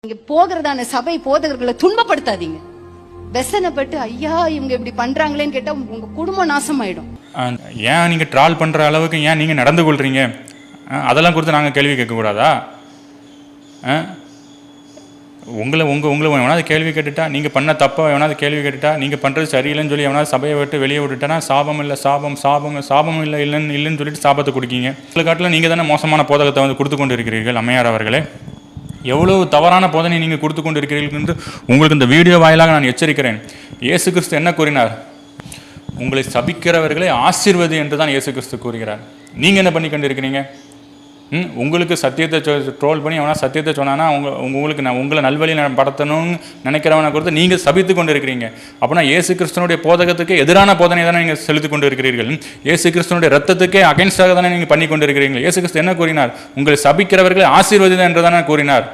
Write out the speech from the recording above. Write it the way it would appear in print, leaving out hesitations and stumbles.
நீங்க போகிறதான சபை போதகர்களை துன்பப்படுத்தாதீங்க. வெசனப்பட்டு ஐயா இவங்க இப்படி பண்றாங்களேன்னு கேட்டா உங்க குடும்பம் நாசமாயிடும். ஏன் நீங்க ட்ரால் பண்ற அளவுக்கு ஏன் நீங்க நடந்து கொள்றீங்க? அதெல்லாம் குறித்து நாங்கள் கேள்வி கேட்கக்கூடாதா? உங்களை எவனாவது கேள்வி கேட்டுட்டா, நீங்கள் பண்ண தப்பை எவனாவது கேள்வி கேட்டுட்டா, நீங்கள் பண்ணுறது சரியில்லைன்னு சொல்லி எவனாவது சபையை விட்டு வெளியே விட்டுட்டா சாபம் இல்லை சாபம் இல்லைன்னு சொல்லிட்டு சாபத்தை கொடுக்கீங்க. சில காட்டில் நீங்கள் தானே மோசமான போதகத்தை வந்து கொடுத்து கொண்டு இருக்கிறீர்கள். அம்மையார் அவர்களே, எவ்வளவு தவறான போதனை நீங்கள் கொடுத்து கொண்டு இருக்கிறீர்கள் என்று உங்களுக்கு இந்த வீடியோ வாயிலாக நான் எச்சரிக்கிறேன். இயேசு கிறிஸ்து என்ன கூறினார்? உங்களை சபிக்கிறவர்களை ஆசீர்வதி என்று தான் இயேசு கிறிஸ்து கூறுகிறார். நீங்கள் என்ன பண்ணி கொண்டு இருக்கிறீங்க? உங்களுக்கு சத்தியத்தை ட்ரோல் பண்ணி அவனா சத்தியத்தை சொன்னான்னா உங்களுக்கு நான் உங்களை நல்வழியில் படுத்தணும்னு நினைக்கிறவனை கொடுத்து நீங்கள் சபித்து கொண்டு இருக்கிறீங்க. அப்படின்னா இயேசு கிறிஸ்துவனுடைய போதகத்துக்கு எதிரான போதனை தானே நீங்கள் செலுத்தி கொண்டு இருக்கிறீர்கள். இயேசு கிறிஸ்துவனுடைய ரத்தத்துக்கே அகைன்ஸ்டாக தானே நீங்கள் பண்ணி கொண்டு இருக்கிறீர்கள். இயேசு கிறிஸ்து என்ன கூறினார்? உங்களை சபிக்கிறவர்களை ஆசீர்வதி என்று தானே கூறினார்.